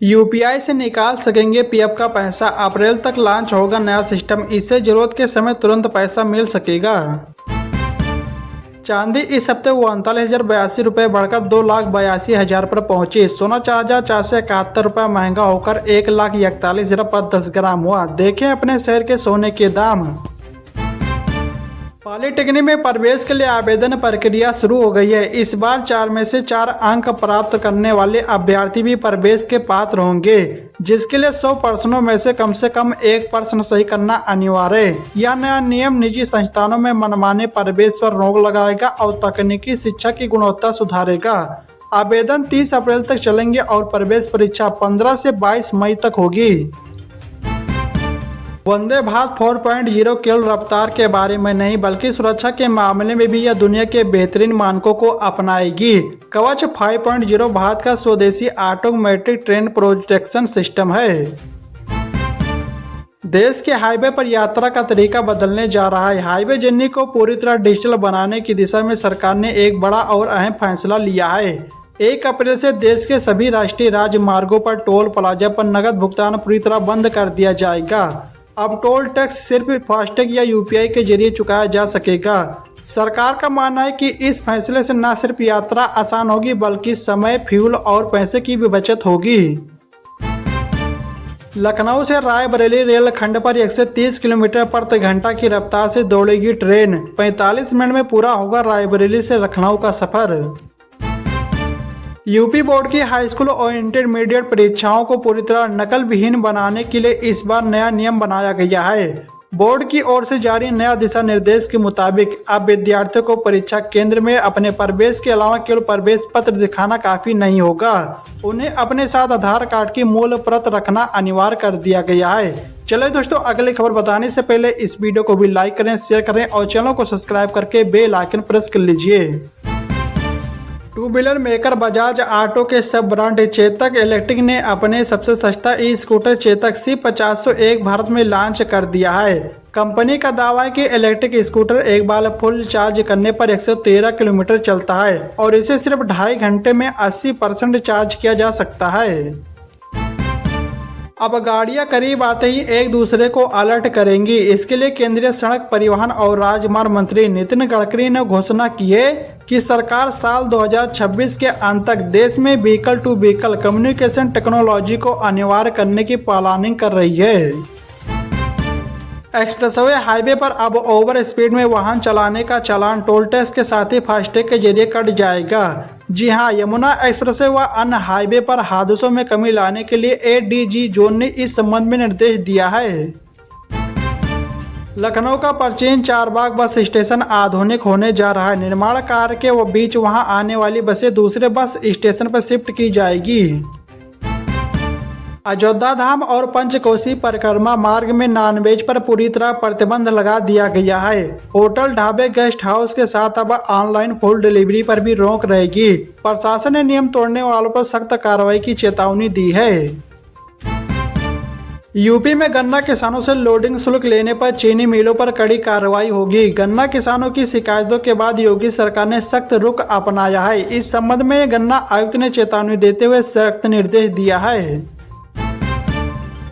UPI से निकाल सकेंगे पीएफ का पैसा। अप्रैल तक लॉन्च होगा नया सिस्टम। इससे जरूरत के समय तुरंत पैसा मिल सकेगा। चांदी इस हफ्ते 39,082 रुपये बढ़कर 2,82,000 पर पहुंची। सोना 4,471 रुपये महंगा होकर 1,41,010 ग्राम हुआ। देखें अपने शहर के सोने के दाम। पॉलिटेक्निक में प्रवेश के लिए आवेदन प्रक्रिया शुरू हो गई है। इस बार 4 में से 4 अंक प्राप्त करने वाले अभ्यर्थी भी प्रवेश के पात्र होंगे, जिसके लिए 100 प्रश्नों में से कम 1 प्रश्न सही करना अनिवार्य है। यह नया नियम निजी संस्थानों में मनमाने प्रवेश पर रोक लगाएगा और तकनीकी शिक्षा की गुणवत्ता सुधारेगा। आवेदन 30 अप्रैल तक चलेंगे और प्रवेश परीक्षा 15 से 22 मई तक होगी। वंदे भारत 4.0 केवल रफ्तार के बारे में नहीं बल्कि सुरक्षा के मामले में भी यह दुनिया के बेहतरीन मानकों को अपनाएगी। कवच 5.0 भारत का स्वदेशी ऑटोमेटिक ट्रेन प्रोटेक्शन सिस्टम है। देश के हाईवे पर यात्रा का तरीका बदलने जा रहा है। हाईवे जर्नी को पूरी तरह डिजिटल बनाने की दिशा में सरकार ने एक बड़ा और अहम फैसला लिया है। 1 अप्रैल से देश के सभी राष्ट्रीय राजमार्गों पर टोल प्लाजा पर नकद भुगतान पूरी तरह बंद कर दिया जाएगा। अब टोल टैक्स सिर्फ फास्टैग या यूपीआई के जरिए चुकाया जा सकेगा। सरकार का मानना है कि इस फैसले से न सिर्फ यात्रा आसान होगी बल्कि समय, फ्यूल और पैसे की भी बचत होगी। लखनऊ से रायबरेली रेलखंड पर 130 किलोमीटर प्रति घंटा की रफ्तार से दौड़ेगी ट्रेन। 45 मिनट में पूरा होगा रायबरेली से लखनऊ का सफर। यूपी बोर्ड की हाई स्कूल और इंटरमीडिएट परीक्षाओं को पूरी तरह नकल विहीन बनाने के लिए इस बार नया नियम बनाया गया है। बोर्ड की ओर से जारी नया दिशा निर्देश के मुताबिक अब विद्यार्थियों को परीक्षा केंद्र में अपने प्रवेश के अलावा केवल प्रवेश पत्र दिखाना काफी नहीं होगा। उन्हें अपने साथ आधार कार्ड की मूल प्रत रखना अनिवार्य कर दिया गया है। चलिए दोस्तों, अगली खबर बताने से पहले इस वीडियो को भी लाइक करें, शेयर करें और चैनल को सब्सक्राइब करके बेल आइकन प्रेस कर लीजिए। Two wheeler maker Bajaj auto के सब ब्रांड चेतक इलेक्ट्रिक ने अपने सबसे सस्ता e scooter Chetak C501 Bharat में लॉन्च कर दिया है। कंपनी का दावा है कि इलेक्ट्रिक स्कूटर एक बार फुल चार्ज करने पर 113 किलोमीटर चलता है और इसे सिर्फ 2.5 घंटे में 80% चार्ज किया जा सकता है। अब गाड़ियां करीब आते ही एक दूसरे को अलर्ट करेंगी। इसके लिए केंद्रीय सड़क परिवहन और राजमार्ग मंत्री नितिन गडकरी ने घोषणा की है कि सरकार साल 2026 के अंत तक देश में vehicle to vehicle communication technology को अनिवार्य करने की प्लानिंग कर रही है। एक्सप्रेसवे हाईवे पर अब ओवर स्पीड में वाहन चलाने का चालान टोल टैक्स के साथ ही फास्टैग के जरिए कट जाएगा। जी हां, यमुना एक्सप्रेसवे व अन्य हाईवे पर हादसों में कमी लाने के लिए एडीजी जोन ने इस संबंध में निर्देश दिया है। लखनऊ का प्राचीन चारबाग बस स्टेशन आधुनिक होने जा रहा है। निर्माण कार्य के बीच वहां आने वाली बसें दूसरे बस स्टेशन पर शिफ्ट की जाएगी। अयोध्या धाम और पंचकोसी परिक्रमा मार्ग में नॉनवेज पर पूरी तरह प्रतिबंध लगा दिया गया है। होटल, ढाबे, गेस्ट हाउस के साथ अब ऑनलाइन फूड डिलीवरी पर भी रोक रहेगी। प्रशासन ने नियम तोड़ने वालों पर सख्त कार्रवाई की चेतावनी दी है। यूपी में गन्ना किसानों से लोडिंग शुल्क लेने पर चीनी मिलों पर कड़ी कार्रवाई होगी। गन्ना किसानों की शिकायतों के बाद योगी सरकार ने सख्त रुख अपनाया है। इस संबंध में गन्ना आयुक्त ने चेतावनी देते हुए सख्त निर्देश दिया है।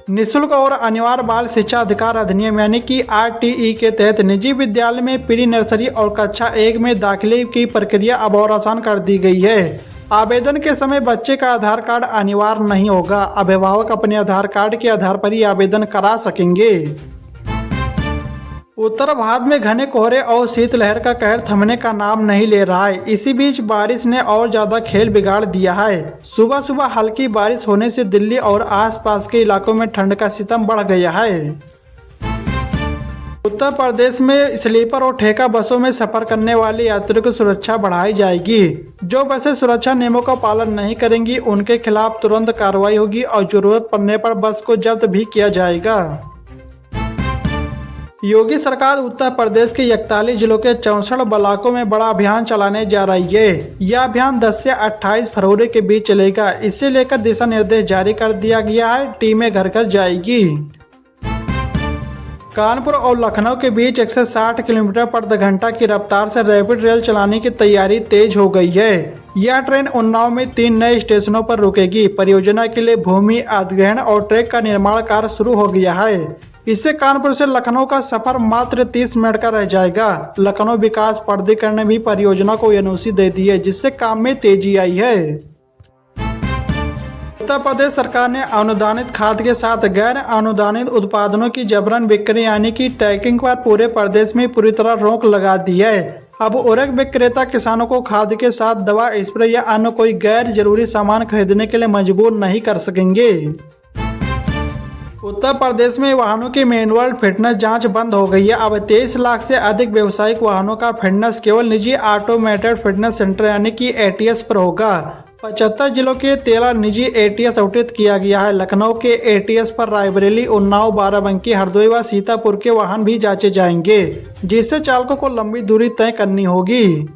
निःशुल्क और अनिवार्य बाल शिक्षा अधिकार अधिनियम यानी कि RTE के तहत निजी विद्यालय में प्री नर्सरी और कक्षा 1 में दाखिले की प्रक्रिया अब और आसान कर दी गई है। आवेदन के समय बच्चे का आधार कार्ड अनिवार्य नहीं होगा। अभिभावक अपने आधार कार्ड के आधार पर ही आवेदन करा सकेंगे। उत्तर भारत में घने कोहरे और शीतलहर का कहर थमने का नाम नहीं ले रहा है। इसी बीच बारिश ने और ज्यादा खेल बिगाड़ दिया है। सुबह सुबह हल्की बारिश होने से दिल्ली और आसपास के इलाकों में ठंड का सितम बढ़ गया है। उत्तर प्रदेश में स्लीपर और ठेका बसों में सफर करने वाले यात्रियों की सुरक्षा बढ़ाई जाएगी। जो बसें सुरक्षा नियमों का पालन नहीं करेंगी उनके खिलाफ तुरंत कार्रवाई होगी और जरूरत पड़ने पर बस को जब्त भी किया जाएगा। योगी सरकार उत्तर प्रदेश के 41 जिलों के 64 ब्लॉकों में बड़ा अभियान चलाने जा रही है। यह अभियान 10 से 28 फरवरी के बीच चलेगा। इसे लेकर दिशा निर्देश जारी कर दिया गया है। टीमें घर घर जाएगी। कानपुर और लखनऊ के बीच 160 किलोमीटर प्रति घंटा की रफ्तार से रैपिड रेल चलाने की तैयारी तेज हो गई है। यह ट्रेन उन्नाव में 3 नए स्टेशनों पर रुकेगी। परियोजना के लिए भूमि अधिग्रहण और ट्रैक का निर्माण कार्य शुरू हो गया है। इससे कानपुर से लखनऊ का सफर मात्र 30 मिनट का रह जाएगा। लखनऊ विकास प्राधिकरण ने भी परियोजना को एनओसी दे दी है, जिससे काम में तेजी आई है। उत्तर प्रदेश सरकार ने अनुदानित खाद के साथ गैर अनुदानित उत्पादनों की जबरन बिक्री यानी कि टैगिंग पर पूरे प्रदेश में पूरी तरह रोक लगा दी है। अब उर्वरक विक्रेता किसानों को खाद के साथ दवा, स्प्रे या अन्य कोई गैर जरूरी सामान खरीदने के लिए मजबूर नहीं कर सकेंगे। उत्तर प्रदेश में वाहनों की मैनुअल फिटनेस जांच बंद हो गई है। अब 23 लाख से अधिक व्यावसायिक वाहनों का फिटनेस केवल निजी ऑटोमेटेड फिटनेस सेंटर यानी कि एटीएस पर होगा। 75 जिलों के 13 निजी एटीएस आवंटित किया गया है। लखनऊ के एटीएस पर रायबरेली, उन्नाव, बाराबंकी, हरदोई व सीतापुर के वाहन भी जांचे जाएंगे, जिससे चालकों को लंबी दूरी तय करनी होगी।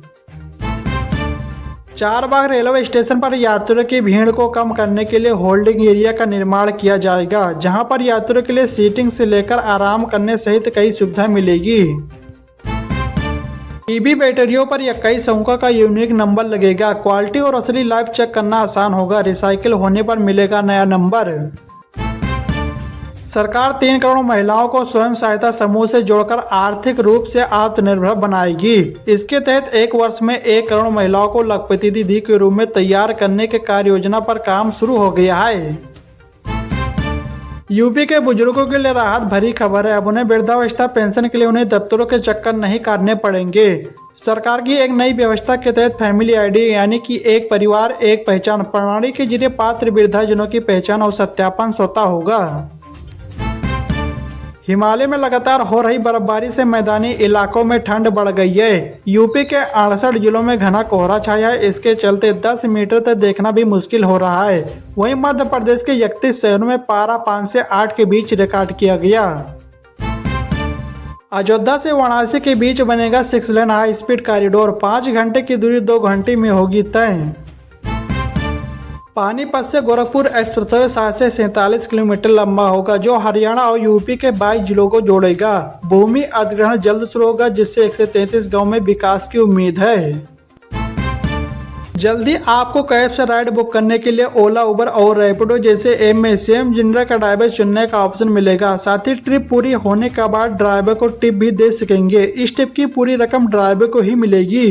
चारबाग रेलवे स्टेशन पर यात्रियों की भीड़ को कम करने के लिए होल्डिंग एरिया का निर्माण किया जाएगा, जहां पर यात्रियों के लिए सीटिंग से लेकर आराम करने सहित कई सुविधाएं मिलेगी। ईवी बैटरियों पर 21 अंकों का यूनिक नंबर लगेगा। क्वालिटी और असली लाइफ चेक करना आसान होगा। रिसाइकिल होने पर मिलेगा नया नंबर। सरकार 3 करोड़ महिलाओं को स्वयं सहायता समूह से जोड़कर आर्थिक रूप से आत्मनिर्भर बनाएगी। इसके तहत 1 वर्ष में 1 करोड़ महिलाओं को लखपति दीदी के रूप में तैयार करने के कार्य योजना पर काम शुरू हो गया है। यूपी के बुजुर्गों के लिए राहत भरी खबर है। अब उन्हें वृद्धावस्था पेंशन के लिए उन्हें दफ्तरों के चक्कर नहीं काटने पड़ेंगे। सरकार की एक नई व्यवस्था के तहत फैमिली आईडी यानी कि एक परिवार एक पहचान प्रणाली के जरिए पात्र वृद्धाजनों की पहचान और सत्यापन स्वतः होगा। हिमालय में लगातार हो रही बर्फबारी से मैदानी इलाकों में ठंड बढ़ गई है। यूपी के 68 जिलों में घना कोहरा छाया है। इसके चलते 10 मीटर तक देखना भी मुश्किल हो रहा है। वहीं मध्य प्रदेश के 31 शहरों में पारा 5 से 8 के बीच रिकॉर्ड किया गया। अयोध्या से वाराणसी के बीच बनेगा 6 लेन हाई स्पीड कॉरिडोर। 5 घंटे की दूरी 2 घंटे में होगी तय। पानीपत से गोरखपुर एक्सप्रेसवे 7 से 47 किलोमीटर लंबा होगा, जो हरियाणा और यूपी के 22 जिलों को जोड़ेगा। भूमि अधिग्रहण जल्द शुरू होगा, जिससे 133 गांव में विकास की उम्मीद है। जल्दी आपको कैब से राइड बुक करने के लिए ओला, उबर और रैपिडो जैसे ऐप में सेम जेंडर का ड्राइवर चुनने का ऑप्शन मिलेगा। साथ ही ट्रिप पूरी होने के बाद ड्राइवर को टिप भी दे सकेंगे। इस टिप की पूरी रकम ड्राइवर को ही मिलेगी।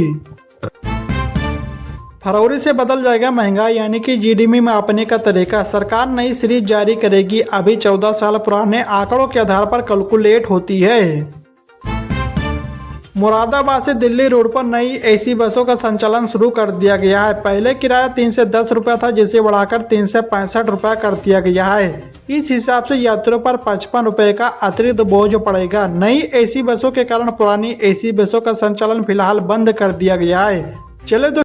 फरवरी से बदल जाएगा महंगाई यानी कि जीडीपी में मापने का तरीका। सरकार नई सीरीज जारी करेगी। अभी 14 साल पुराने आंकड़ों के आधार पर कैलकुलेट होती है। मुरादाबाद से दिल्ली रोड पर नई एसी बसों का संचालन शुरू कर दिया गया है। पहले किराया 3 से 10 रुपया था, जिसे बढ़ाकर 3 से 65 रुपया कर दिया गया है। इस हिसाब से यात्रियों पर 55 रुपये का अतिरिक्त बोझ पड़ेगा। नई एसी बसों के कारण पुरानी एसी बसों का संचालन फिलहाल बंद कर दिया गया है। चले